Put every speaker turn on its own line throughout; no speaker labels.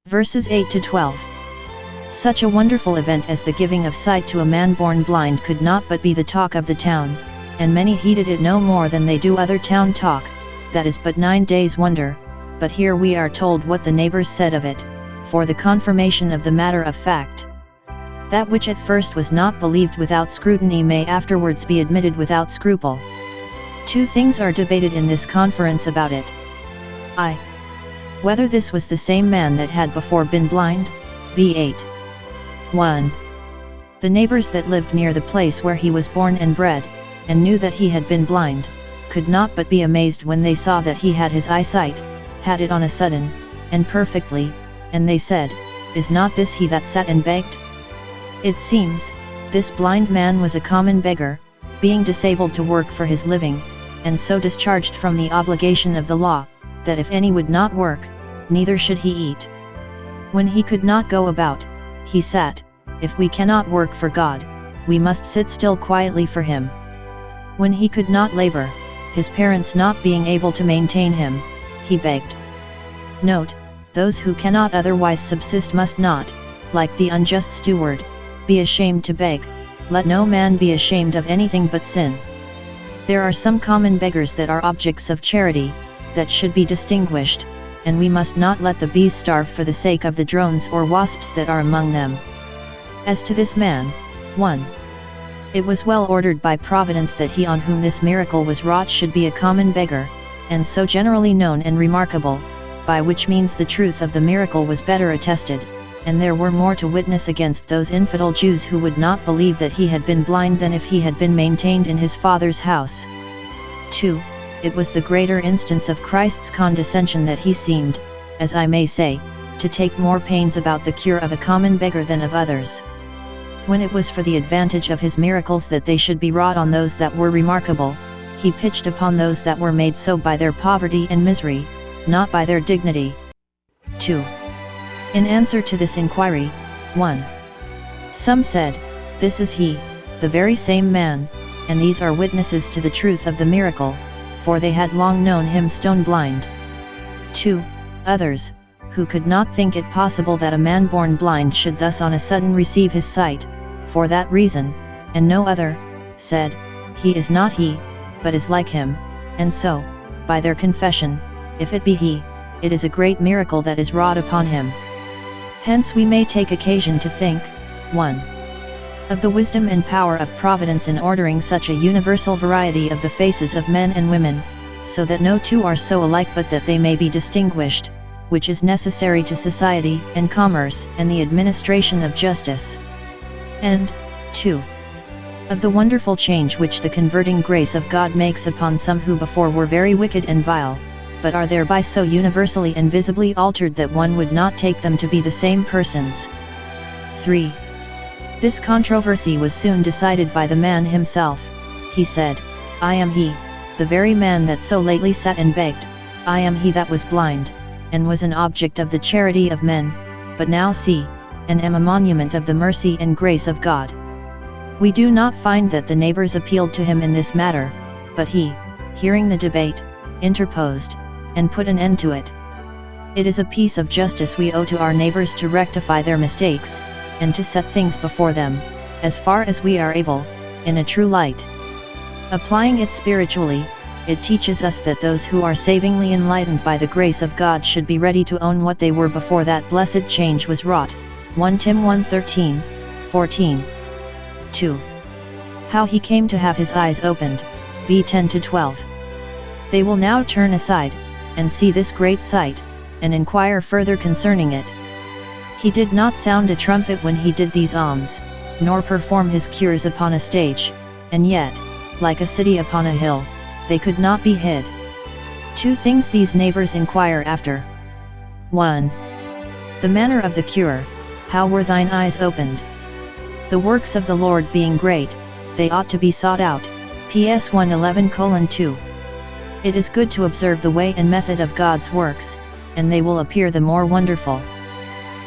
Verses 8 to 12. Such a wonderful event as the giving of sight to a man born blind could not but be the talk of the town, and many heeded it no more than they do other town talk, that is but 9 days' wonder. But here we are told what the neighbors said of it, for the confirmation of the matter of fact. That which at first was not believed without scrutiny may afterwards be admitted without scruple. 2 things are debated in this conference about it. I. Whether this was the same man that had before been blind? v8. 1. The neighbors that lived near the place where he was born and bred, and knew that he had been blind, could not but be amazed when they saw that he had his eyesight, had it on a sudden, and perfectly, and they said, Is not this he that sat and begged? It seems, this blind man was a common beggar, being disabled to work for his living, and so discharged from the obligation of the law, that if any would not work, neither should he eat. When he could not go about, he sat. If we cannot work for God, we must sit still quietly for him. When he could not labor, his parents not being able to maintain him, he begged. Note, those who cannot otherwise subsist must not, like the unjust steward, be ashamed to beg. Let no man be ashamed of anything but sin. There are some common beggars that are objects of charity, that should be distinguished, and we must not let the bees starve for the sake of the drones or wasps that are among them. As to this man, 1. It was well ordered by Providence that he on whom this miracle was wrought should be a common beggar, and so generally known and remarkable, by which means the truth of the miracle was better attested, and there were more to witness against those infidel Jews who would not believe that he had been blind than if he had been maintained in his Father's house. 2. It was the greater instance of Christ's condescension that he seemed, as I may say, to take more pains about the cure of a common beggar than of others. When it was for the advantage of his miracles that they should be wrought on those that were remarkable, he pitched upon those that were made so by their poverty and misery, not by their dignity. 2. In answer to this inquiry, 1. Some said, This is he, the very same man, and these are witnesses to the truth of the miracle, for they had long known him stone blind. 2. Others, who could not think it possible that a man born blind should thus on a sudden receive his sight, for that reason, and no other, said, He is not he, but is like him, and so, by their confession, if it be he, it is a great miracle that is wrought upon him. Hence we may take occasion to think, 1. Of the wisdom and power of Providence in ordering such a universal variety of the faces of men and women, so that no two are so alike but that they may be distinguished, which is necessary to society and commerce and the administration of justice. And, 2. Of the wonderful change which the converting grace of God makes upon some who before were very wicked and vile, but are thereby so universally and visibly altered that one would not take them to be the same persons. 3. This controversy was soon decided by the man himself. He said, I am he, the very man that so lately sat and begged, I am he that was blind, and was an object of the charity of men, but now see, and am a monument of the mercy and grace of God. We do not find that the neighbors appealed to him in this matter, but he, hearing the debate, interposed, and put an end to it. It is a piece of justice we owe to our neighbors to rectify their mistakes, and to set things before them, as far as we are able, in a true light. Applying it spiritually, it teaches us that those who are savingly enlightened by the grace of God should be ready to own what they were before that blessed change was wrought. 1 Tim 1:13, 14. 2. How he came to have his eyes opened, v 10 to 12. They will now turn aside, and see this great sight, and inquire further concerning it. He did not sound a trumpet when he did these alms, nor perform his cures upon a stage, and yet, like a city upon a hill, they could not be hid. 2 things these neighbors inquire after. 1. The manner of the cure, how were thine eyes opened? The works of the Lord being great, they ought to be sought out. PS 1:11:2. It is good to observe the way and method of God's works, and they will appear the more wonderful.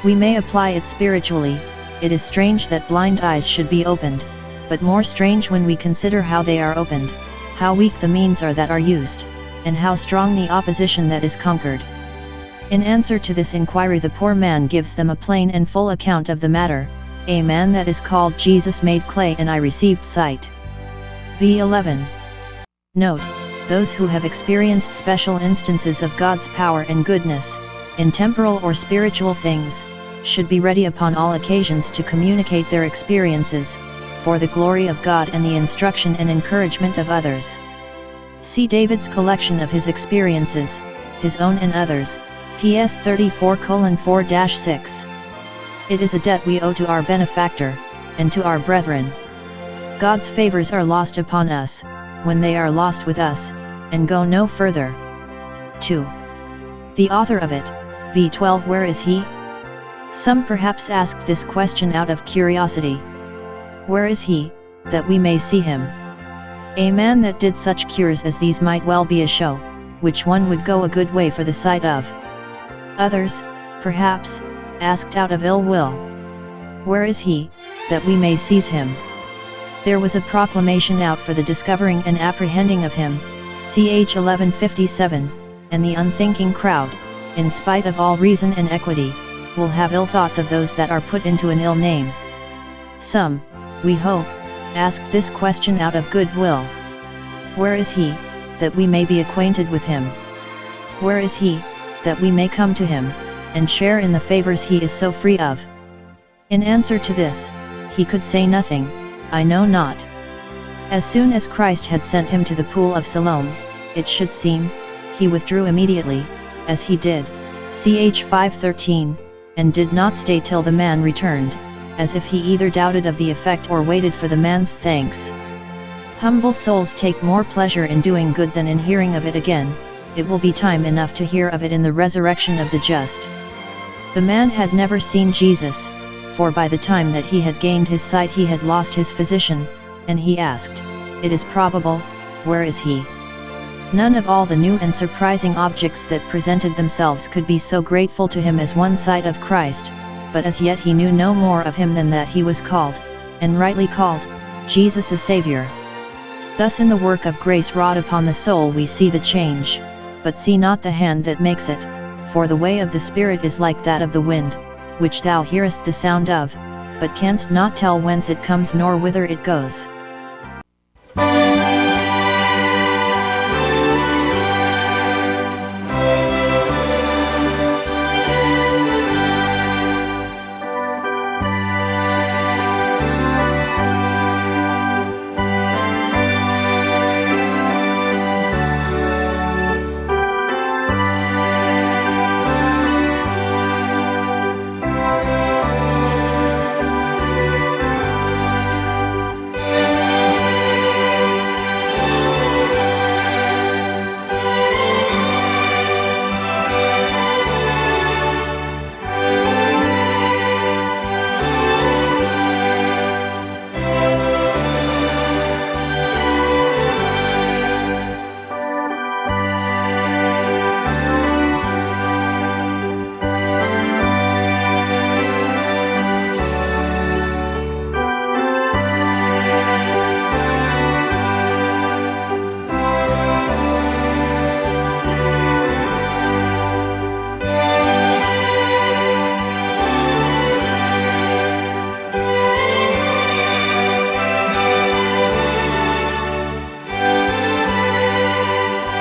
We may apply it spiritually. It is strange that blind eyes should be opened, but more strange when we consider how they are opened, how weak the means are that are used, and how strong the opposition that is conquered. In answer to this inquiry the poor man gives them a plain and full account of the matter. A man that is called Jesus made clay and I received sight. v11. Note, those who have experienced special instances of God's power and goodness, in temporal or spiritual things, should be ready upon all occasions to communicate their experiences, for the glory of God and the instruction and encouragement of others. See David's collection of his experiences, his own and others, PS 34:4-6. It is a debt we owe to our benefactor, and to our brethren. God's favors are lost upon us, when they are lost with us, and go no further. 2. The author of it, v12. Where is he? Some perhaps asked this question out of curiosity. Where is he, that we may see him? A man that did such cures as these might well be a show, which one would go a good way for the sight of. Others, perhaps, asked out of ill will. Where is he, that we may seize him? There was a proclamation out for the discovering and apprehending of him, ch. 1157, and the unthinking crowd, in spite of all reason and equity, will have ill thoughts of those that are put into an ill name. Some, we hope, asked this question out of good will. Where is he, that we may be acquainted with him? Where is he, that we may come to him, and share in the favors he is so free of? In answer to this, he could say nothing, I know not. As soon as Christ had sent him to the pool of Siloam, it should seem, he withdrew immediately, as he did, ch. 5:13, and did not stay till the man returned, as if he either doubted of the effect or waited for the man's thanks. Humble souls take more pleasure in doing good than in hearing of it again. It will be time enough to hear of it in the resurrection of the just. The man had never seen Jesus, for by the time that he had gained his sight he had lost his physician, and he asked, it is probable, where is he? None of all the new and surprising objects that presented themselves could be so grateful to him as one sight of Christ, but as yet he knew no more of him than that he was called, and rightly called, Jesus a Saviour. Thus in the work of grace wrought upon the soul we see the change, but see not the hand that makes it, for the way of the Spirit is like that of the wind, which thou hearest the sound of, but canst not tell whence it comes nor whither it goes.